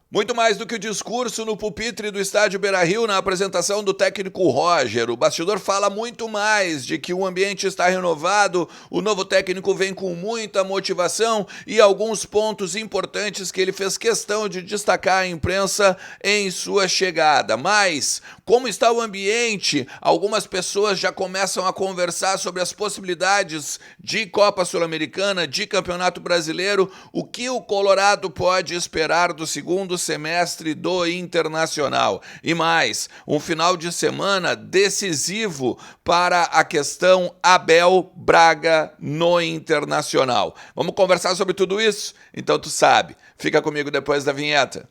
Muito mais do que o discurso no pupitre do estádio Beira-Rio na apresentação do técnico Roger. O bastidor fala muito mais de que o ambiente está renovado, o novo técnico vem com muita motivação e alguns pontos importantes que ele fez questão de destacar à imprensa em sua chegada. Mas, como está o ambiente? Algumas pessoas já começam a conversar sobre as possibilidades de Copa Sul-Americana, de Campeonato Brasileiro, o que o Colorado pode esperar do segundo semestre do Internacional. E mais, um final de semana decisivo para a questão Abel Braga no Internacional. Vamos conversar sobre tudo isso? Então tu sabe. Fica comigo depois da vinheta.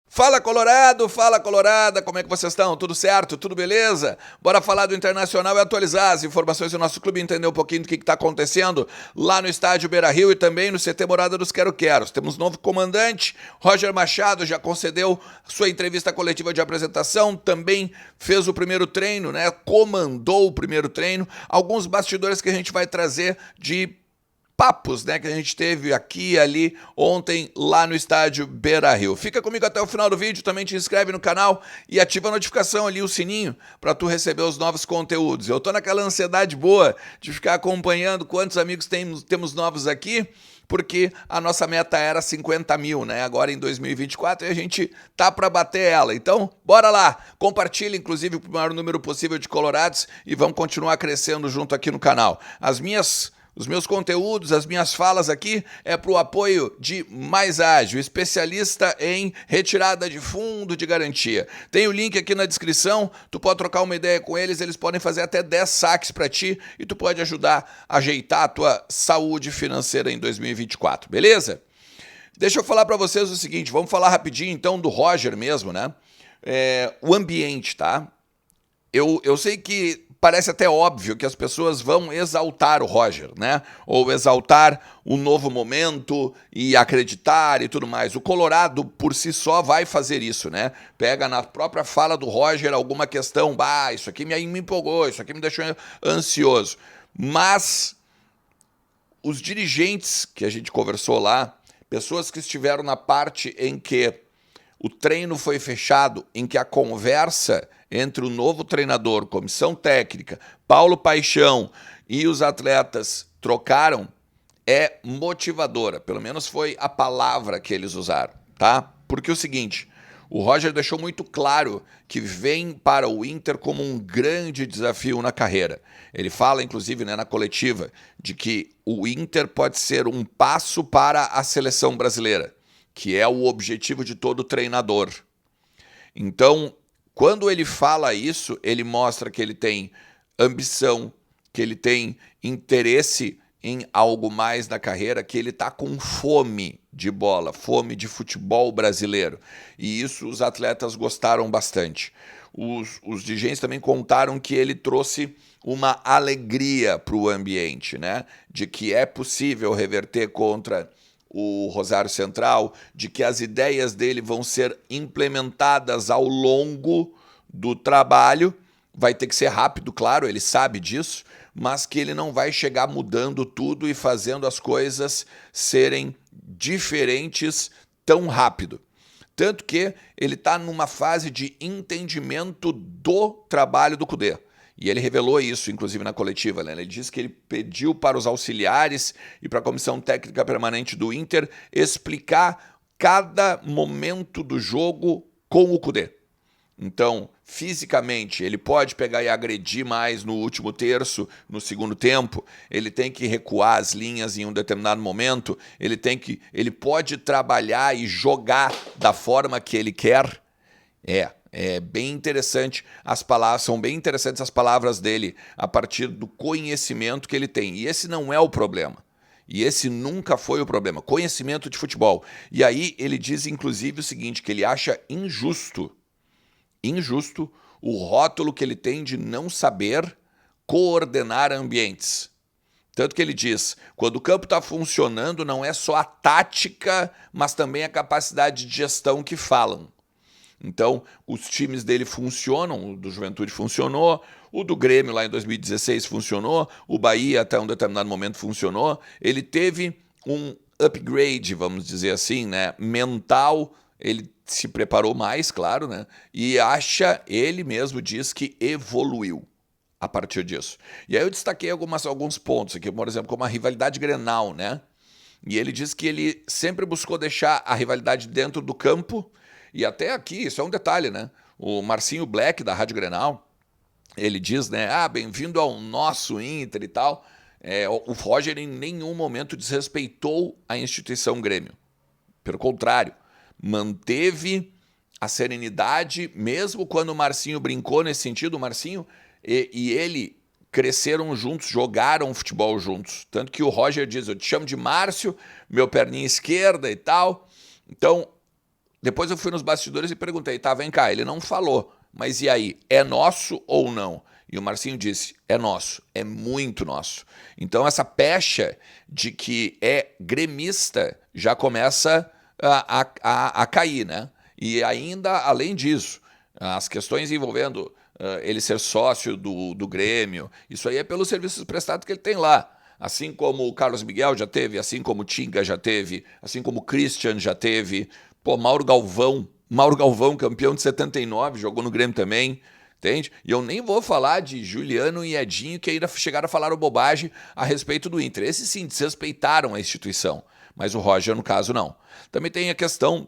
Fala Colorado, fala Colorada, como é que vocês estão? Tudo certo? Tudo beleza? Bora falar do Internacional e atualizar as informações do nosso clube, entender um pouquinho do que está acontecendo lá no estádio Beira-Rio e também no CT Morada dos Quero-Queros. Temos novo comandante, Roger Machado já concedeu sua entrevista coletiva de apresentação, também fez o primeiro treino, né? Comandou o primeiro treino. Alguns bastidores que a gente vai trazer de papos, né, que a gente teve aqui e ali ontem lá no estádio Beira-Rio. Fica comigo até o final do vídeo, também te inscreve no canal e ativa a notificação ali, o sininho, para tu receber os novos conteúdos. Eu tô naquela ansiedade boa de ficar acompanhando quantos amigos temos novos aqui, porque a nossa meta era 50 mil, né? Agora em 2024 e a gente tá para bater ela. Então, bora lá! Compartilha, inclusive, para o maior número possível de colorados e vamos continuar crescendo junto aqui no canal. Os meus conteúdos, as minhas falas aqui é para o apoio de Mais Ágil, especialista em retirada de fundo de garantia. Tem o link aqui na descrição, tu pode trocar uma ideia com eles, eles podem fazer até 10 saques para ti e tu pode ajudar a ajeitar a tua saúde financeira em 2024, beleza? Deixa eu falar para vocês o seguinte, vamos falar rapidinho então do Roger mesmo, né? O ambiente, tá? Eu sei que parece até óbvio que as pessoas vão exaltar o Roger, né? Ou exaltar o novo momento e acreditar e tudo mais. O Colorado, por si só, vai fazer isso, né? Pega na própria fala do Roger alguma questão, isso aqui me empolgou, isso aqui me deixou ansioso. Mas os dirigentes que a gente conversou lá, pessoas que estiveram na parte em que o treino foi fechado, em que a conversa entre o novo treinador, comissão técnica, Paulo Paixão e os atletas trocaram, é motivadora. Pelo menos foi a palavra que eles usaram, tá? Porque é o seguinte, o Roger deixou muito claro que vem para o Inter como um grande desafio na carreira. Ele fala, inclusive, né, na coletiva, de que o Inter pode ser um passo para a seleção brasileira, que é o objetivo de todo treinador. Então, quando ele fala isso, ele mostra que ele tem ambição, que ele tem interesse em algo mais na carreira, que ele está com fome de bola, fome de futebol brasileiro. E isso os atletas gostaram bastante. Os dirigentes também contaram que ele trouxe uma alegria para o ambiente, né? De que é possível reverter contra o Rosário Central, de que as ideias dele vão ser implementadas ao longo do trabalho, vai ter que ser rápido, claro, ele sabe disso, mas que ele não vai chegar mudando tudo e fazendo as coisas serem diferentes tão rápido. Tanto que ele está numa fase de entendimento do trabalho do Kudê. E ele revelou isso, inclusive, na coletiva, né? Ele disse que ele pediu para os auxiliares e para a Comissão Técnica Permanente do Inter explicar cada momento do jogo com o Kudê. Então, fisicamente, ele pode pegar e agredir mais no último terço, no segundo tempo, ele tem que recuar as linhas em um determinado momento, ele pode trabalhar e jogar da forma que ele quer. É bem interessante as palavras, são bem interessantes as palavras dele a partir do conhecimento que ele tem. E esse não é o problema. E esse nunca foi o problema. Conhecimento de futebol. E aí ele diz, inclusive, o seguinte, que ele acha injusto o rótulo que ele tem de não saber coordenar ambientes. Tanto que ele diz, quando o campo está funcionando, não é só a tática, mas também a capacidade de gestão que falam. Então, os times dele funcionam, o do Juventude funcionou, o do Grêmio lá em 2016 funcionou, o Bahia até um determinado momento funcionou. Ele teve um upgrade, vamos dizer assim, né, mental, ele se preparou mais, claro, né, e ele mesmo diz que evoluiu a partir disso. E aí eu destaquei alguns pontos aqui, por exemplo, como a rivalidade Grenal, né? E ele diz que ele sempre buscou deixar a rivalidade dentro do campo, e até aqui, isso é um detalhe, né? O Marcinho Black, da Rádio Grenal, ele diz, né? Ah, bem-vindo ao nosso Inter e tal. O Roger em nenhum momento desrespeitou a instituição Grêmio. Pelo contrário, manteve a serenidade, mesmo quando o Marcinho brincou nesse sentido, o Marcinho e ele cresceram juntos, jogaram futebol juntos. Tanto que o Roger diz, eu te chamo de Márcio, meu perninha esquerda e tal. Então, depois eu fui nos bastidores e perguntei, tá, vem cá, ele não falou, mas e aí, é nosso ou não? E o Marcinho disse, é nosso, é muito nosso. Então essa pecha de que é gremista já começa a cair, né? E ainda, além disso, as questões envolvendo ele ser sócio do Grêmio, isso aí é pelos serviços prestados que ele tem lá. Assim como o Carlos Miguel já teve, assim como o Tinga já teve, assim como o Christian já teve. Pô, Mauro Galvão, campeão de 79, jogou no Grêmio também, entende? E eu nem vou falar de Juliano e Edinho, que ainda chegaram a falar bobagem a respeito do Inter. Esses sim, desrespeitaram a instituição, mas o Roger, no caso, não. Também tem a questão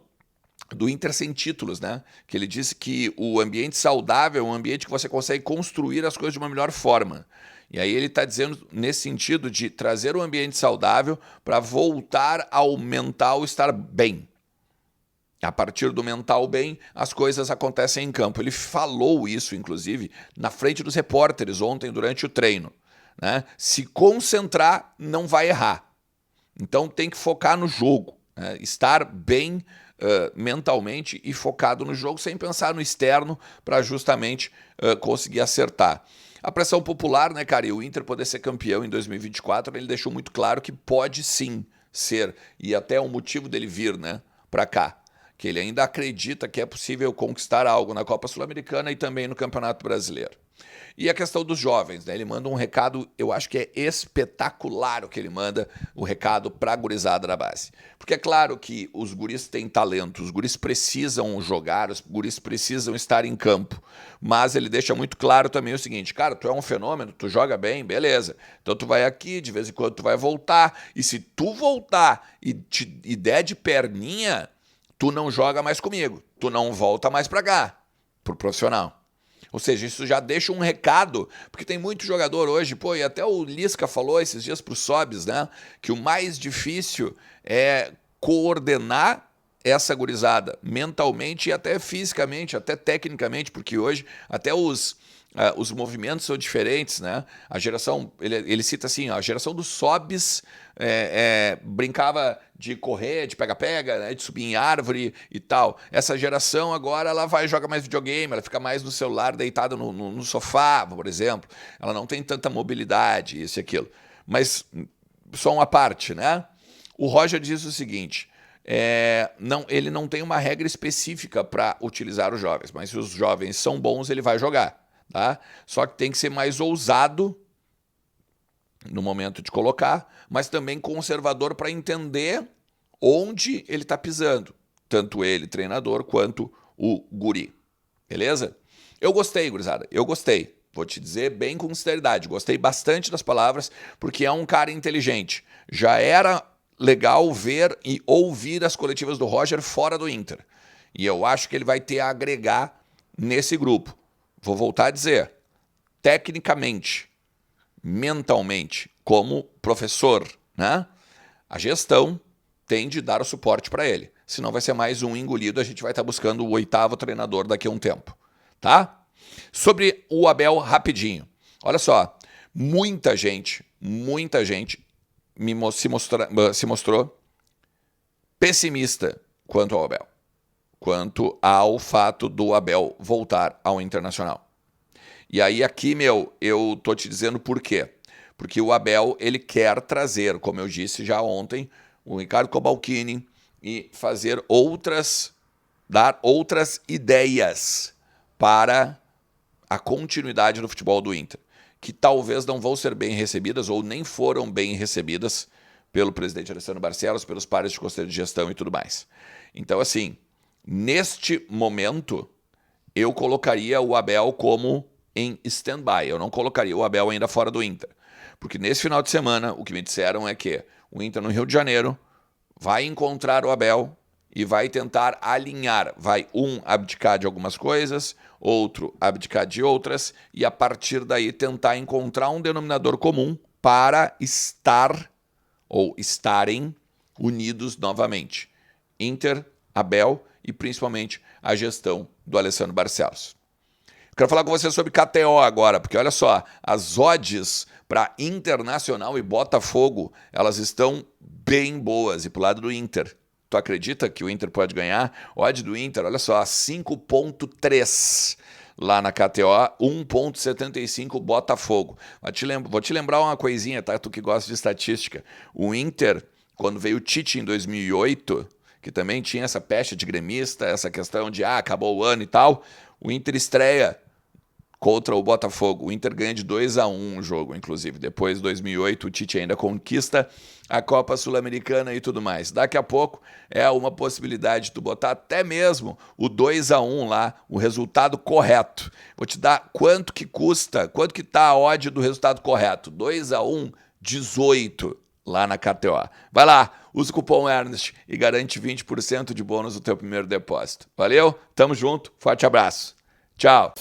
do Inter sem títulos, né? Que ele disse que o ambiente saudável é um ambiente que você consegue construir as coisas de uma melhor forma. E aí ele está dizendo nesse sentido de trazer um ambiente saudável para voltar ao mental estar bem. A partir do mental bem, as coisas acontecem em campo. Ele falou isso, inclusive, na frente dos repórteres ontem durante o treino, né? Se concentrar, não vai errar. Então tem que focar no jogo, né? Estar bem mentalmente e focado no jogo, sem pensar no externo, para justamente conseguir acertar. A pressão popular, né, cara, e o Inter poder ser campeão em 2024, ele deixou muito claro que pode sim ser, e até o motivo dele vir, né, para cá, que ele ainda acredita que é possível conquistar algo na Copa Sul-Americana e também no Campeonato Brasileiro. E a questão dos jovens, né? Ele manda um recado, eu acho que é espetacular o que ele manda, o recado para a gurizada da base. Porque é claro que os guris têm talento, os guris precisam jogar, os guris precisam estar em campo. Mas ele deixa muito claro também o seguinte, cara, tu é um fenômeno, tu joga bem, beleza. Então tu vai aqui, de vez em quando tu vai voltar, e se tu voltar e der de perninha, tu não joga mais comigo, tu não volta mais para cá, pro profissional. Ou seja, isso já deixa um recado, porque tem muito jogador hoje, pô, e até o Lisca falou esses dias pro Sobis, né, que o mais difícil é coordenar essa gurizada, mentalmente e até fisicamente, até tecnicamente, porque hoje até os movimentos são diferentes, né? A geração, ele cita assim, ó, a geração dos Sobis brincava de correr, de pega-pega, né, de subir em árvore e tal. Essa geração agora ela vai jogar mais videogame, ela fica mais no celular, deitada no sofá, por exemplo. Ela não tem tanta mobilidade, isso e aquilo. Mas só uma parte, né? O Roger diz o seguinte, ele não tem uma regra específica para utilizar os jovens, mas se os jovens são bons, ele vai jogar. Tá? Só que tem que ser mais ousado no momento de colocar, mas também conservador para entender onde ele está pisando. Tanto ele, treinador, quanto o guri. Beleza? Eu gostei, gurizada. Eu gostei. Vou te dizer bem com sinceridade. Gostei bastante das palavras, porque é um cara inteligente. Já era legal ver e ouvir as coletivas do Roger fora do Inter. E eu acho que ele vai ter a agregar nesse grupo. Vou voltar a dizer, tecnicamente, mentalmente, como professor, né? A gestão tem de dar o suporte para ele. Senão vai ser mais um engolido, a gente vai estar buscando o 8º treinador daqui a um tempo, tá? Sobre o Abel, rapidinho. Olha só, muita gente se mostrou pessimista quanto ao Abel. Quanto ao fato do Abel voltar ao Internacional. E aí aqui, eu tô te dizendo por quê. Porque o Abel, ele quer trazer, como eu disse já ontem, o Ricardo Cobalcini e fazer outras dar outras ideias para a continuidade do futebol do Inter, que talvez não vão ser bem recebidas ou nem foram bem recebidas pelo presidente Alessandro Barcelos, pelos pares de conselho de gestão e tudo mais. Então, assim, neste momento, eu colocaria o Abel como em stand-by. Eu não colocaria o Abel ainda fora do Inter. Porque nesse final de semana, o que me disseram é que o Inter no Rio de Janeiro vai encontrar o Abel e vai tentar alinhar. Vai abdicar de algumas coisas, outro abdicar de outras, e a partir daí tentar encontrar um denominador comum para estar ou estarem unidos novamente. Inter, Abel e principalmente a gestão do Alessandro Barcelos. Quero falar com você sobre KTO agora, porque olha só, as odds para Internacional e Botafogo, elas estão bem boas e pro lado do Inter. Tu acredita que o Inter pode ganhar? Odd do Inter, olha só, 5,3 lá na KTO, 1,75 Botafogo. Vou te lembrar uma coisinha, tá? Tu que gosta de estatística. O Inter, quando veio o Tite em 2008, que também tinha essa peste de gremista, essa questão de acabou o ano e tal, o Inter estreia contra o Botafogo. O Inter ganha de 2-1 o jogo, inclusive. Depois, de 2008, o Tite ainda conquista a Copa Sul-Americana e tudo mais. Daqui a pouco é uma possibilidade de tu botar até mesmo o 2-1 lá, o resultado correto. Vou te dar quanto que custa, quanto que tá a odd do resultado correto. 2-1, 18 lá na KTO. Vai lá, usa o cupom Ernest e garante 20% de bônus no teu primeiro depósito. Valeu? Tamo junto, forte abraço. Tchau.